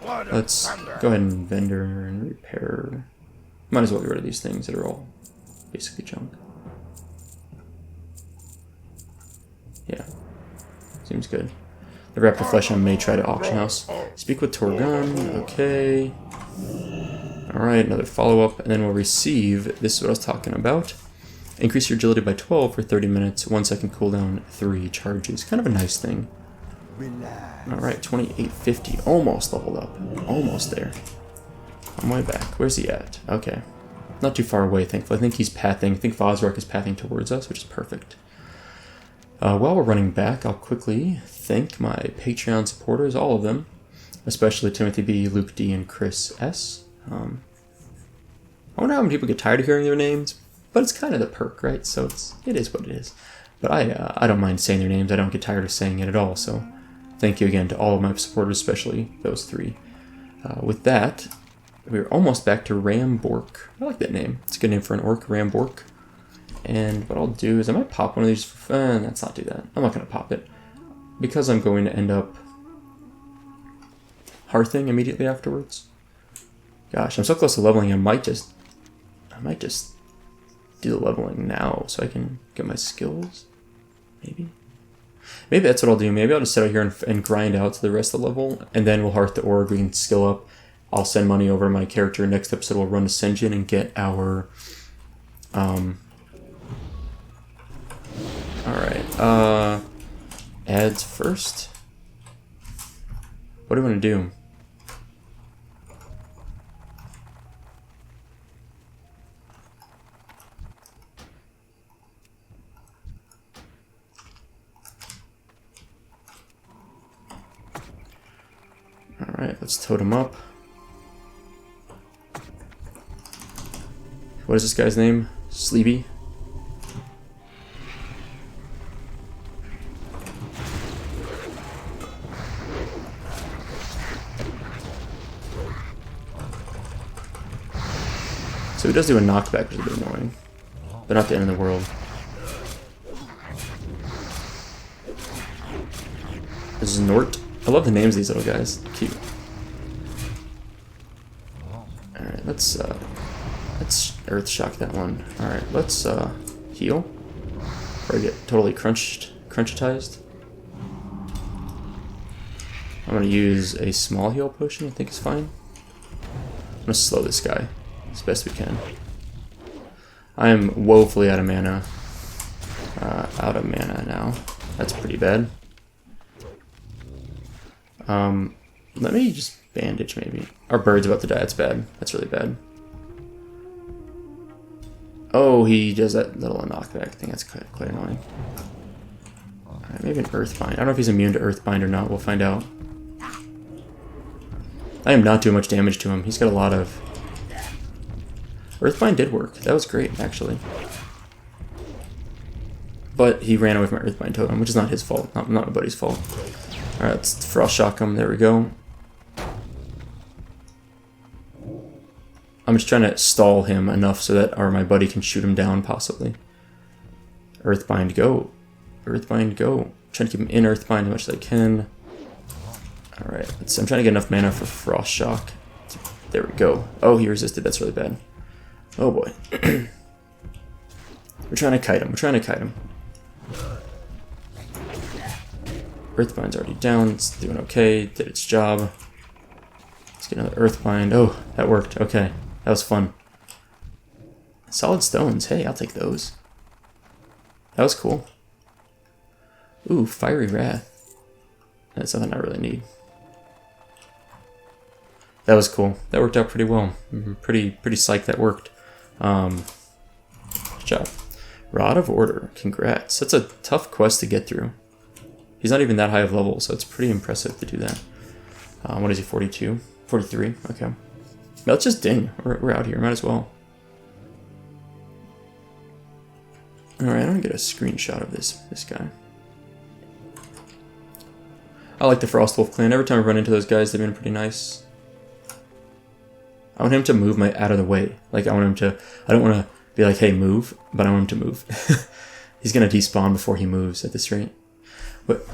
Let's go ahead and vendor and repair. Might as well get rid of these things that are all basically junk. Yeah. Seems good. The Raptor Flesh I may try to auction house. Speak with Torgun. Okay. Alright, another follow-up, and then we'll receive, this is what I was talking about. Increase your agility by 12 for 30 minutes, 1 second cooldown, 3 charges. Kind of a nice thing. Alright, 2850. Almost leveled up. Almost there. On my way back. Where's he at? Okay. Not too far away, thankfully. I think he's pathing. I think Fozruk is pathing towards us, which is perfect. While we're running back, I'll quickly thank my Patreon supporters, all of them. Especially Timothy B, Luke D, and Chris S. I wonder how many people get tired of hearing their names, but it's kind of the perk, right? So it is what it is. But I don't mind saying their names. I don't get tired of saying it at all. So thank you again to all of my supporters, especially those 3. With that, we're almost back to Rambork. I like that name. It's a good name for an orc, Rambork. And what I'll do is I might pop one of these. Let's not do that. I'm not going to pop it. Because I'm going to end up hearthing immediately afterwards. Gosh, I'm so close to leveling, I might just do the leveling now so I can get my skills. Maybe that's what I'll do. Maybe I'll just sit out here and grind out to the rest of the level, and then we'll hearth the org, we can skill up. I'll send money over to my character. Next episode we'll run Ascension and get our... Alright, ads first. What do you want to do? Alright, let's totem up. What is this guy's name? Sleepy? So he does do a knockback, which is a bit annoying. But not the end of the world. This is Nort. I love the names of these little guys. Cute. Alright, let's Earth Shock that one. Alright, let's heal. Before I get totally crunchitized. I'm gonna use a small heal potion, I think is fine. I'm gonna slow this guy as best we can. I am woefully out of mana. Now. That's pretty bad. Let me just bandage maybe. Our bird's about to die, that's bad. That's really bad. Oh, he does that little knockback thing, that's quite annoying. Alright, maybe an Earthbind. I don't know if he's immune to Earthbind or not. We'll find out. I am not doing much damage to him. He's got a lot of... Earthbind did work. That was great, actually. But he ran away from my Earthbind totem, which is not his fault. Not my buddy's fault. Alright, let's Frost Shock him. There we go. I'm just trying to stall him enough so that my buddy can shoot him down, possibly. Earthbind, go. Earthbind, go. Trying to keep him in Earthbind as much as I can. Alright, I'm trying to get enough mana for Frost Shock. There we go. Oh, he resisted. That's really bad. Oh boy. We're trying to kite him. We're trying to kite him. Earthbind's already down. It's doing okay. Did its job. Let's get another Earthbind. Oh, that worked. Okay. That was fun. Solid stones. Hey, I'll take those. That was cool. Ooh, Fiery Wrath. That's something I really need. That was cool. That worked out pretty well. Pretty psyched that worked. Good job. Rod of Order. Congrats. That's a tough quest to get through. He's not even that high of level, so it's pretty impressive to do that. What is he, 42? 43? Okay. Let's just ding. We're out here. Might as well. Alright, I want to get a screenshot of this guy. I like the Frostwolf clan. Every time I run into those guys, they've been pretty nice. I want him to move out of the way. Like, I don't want to be like, hey, move, but I want him to move. He's going to despawn before he moves at this rate. But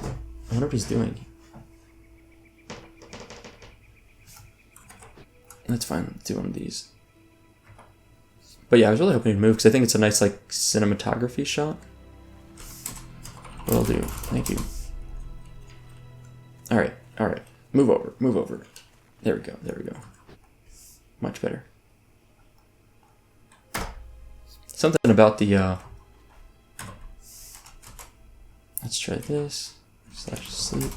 I wonder what he's doing. That's fine. Let's do one of these. But yeah, I was really hoping he'd move because I think it's a nice, like, cinematography shot. Will do. Thank you. Alright, alright. Move over, move over. There we go, there we go. Much better. Something about the, let's try this. Slash sleep.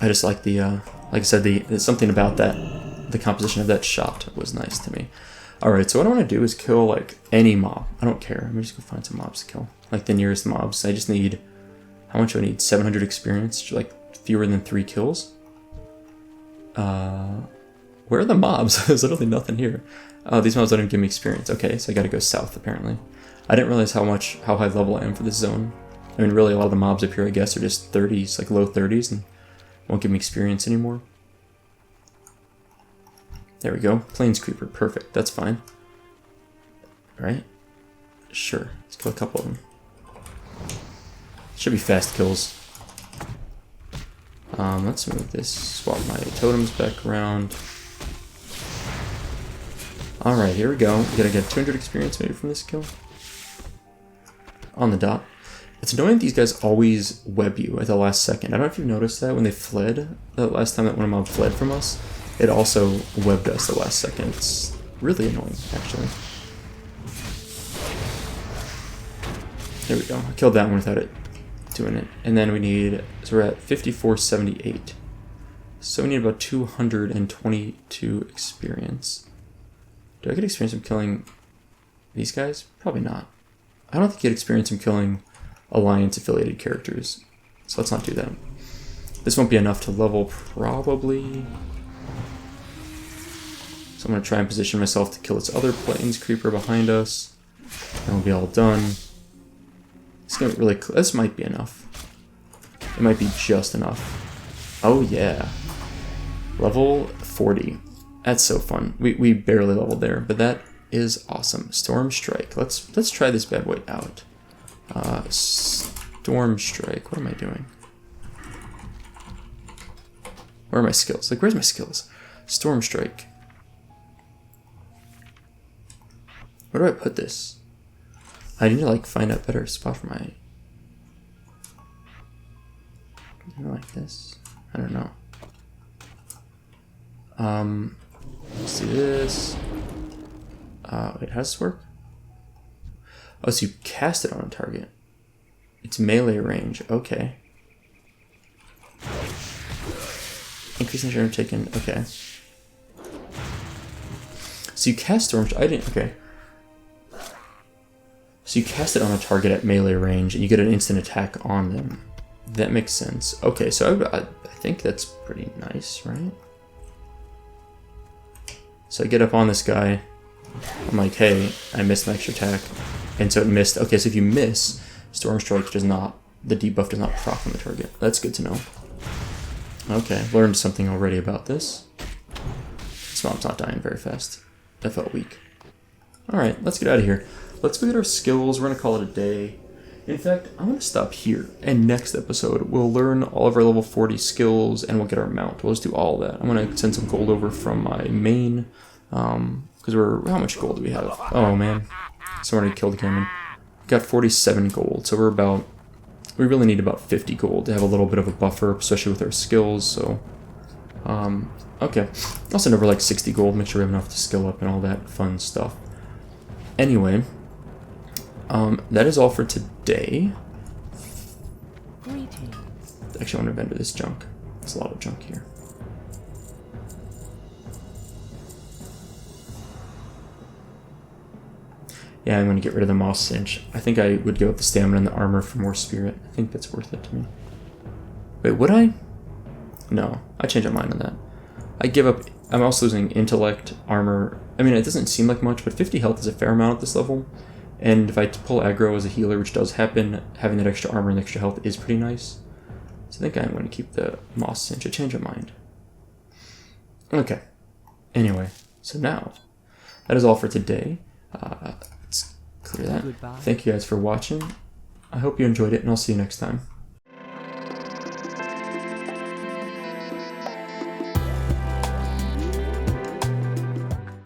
I just like the, like I said, there's something about that, the composition of that shot was nice to me. Alright, so what I want to do is kill, like, any mob. I don't care. I'm just going to find some mobs to kill. Like, the nearest mobs. I just need, how much do I need? 700 experience? Like, fewer than 3 kills? Where are the mobs? There's literally nothing here. Oh, these mobs don't even give me experience. Okay, so I gotta go south, apparently. I didn't realize how high level I am for this zone. I mean, really, a lot of the mobs up here, I guess, are just 30s, like low 30s, and won't give me experience anymore. There we go. Plains Creeper. Perfect. That's fine. Alright. Sure. Let's kill a couple of them. Should be fast kills. Let's move this. Swap my totems back around. Alright, here we go. We gotta get 200 experience maybe from this kill. On the dot. It's annoying these guys always web you at the last second. I don't know if you've noticed that when they fled, the last time that one of them fled from us, it also webbed us the last second. It's really annoying, actually. There we go. I killed that one without it doing it. And then we need, so we're at 5478. So we need about 222 experience. Do I get experience from killing these guys? Probably not. I don't think you get experience from killing Alliance affiliated characters. So let's not do that. This won't be enough to level, probably. So I'm going to try and position myself to kill this other Plains Creeper behind us. And we'll be all done. It's gonna be really close. This might be enough. It might be just enough. Oh yeah. Level 40. That's so fun. We barely leveled there, but that is awesome. Storm Strike. Let's try this bad boy out. Storm Strike. What am I doing? Where are my skills? Like, where's my skills? Storm Strike. Where do I put this? I need to, like, find a better spot for my... like this? I don't know. Let's do this. Wait, how does this work? Oh, so you cast it on a target. It's melee range. Okay. Increase insurance taken. Okay. So you cast Storm... I didn't... Okay. So you cast it on a target at melee range, and you get an instant attack on them. That makes sense. Okay, so I think that's pretty nice, right? So I get up on this guy. I'm like, hey, I missed an extra attack. And so it missed. Okay, so if you miss, Storm Strike does not, the debuff does not proc on the target. That's good to know. Okay, learned something already about this. This mob's not dying very fast. That felt weak. Alright, let's get out of here. Let's go get our skills. We're going to call it a day. In fact, I'm going to stop here. And next episode, we'll learn all of our level 40 skills and we'll get our mount. We'll just do all of that. I'm going to send some gold over from my main. Because how much gold do we have? Oh man, someone already killed Cameron. We got 47 gold, so we really need about 50 gold to have a little bit of a buffer, especially with our skills, so, okay. I'll send over like 60 gold, make sure we have enough to skill up and all that fun stuff. Anyway, that is all for today. Greetings. Actually, I want to vendor this junk. There's a lot of junk here. Yeah, I'm going to get rid of the Moss Cinch. I think I would go with the stamina and the armor for more spirit. I think that's worth it to me. Wait, would I? No, I changed my mind on that. I give up. I'm also losing intellect, armor. I mean, it doesn't seem like much, but 50 health is a fair amount at this level. And if I pull aggro as a healer, which does happen, having that extra armor and extra health is pretty nice. So I think I'm going to keep the Moss Cinch. I changed my mind. Okay. Anyway, so now, that is all for today. Let's clear that. Goodbye. Thank you guys for watching. I hope you enjoyed it, and I'll see you next time.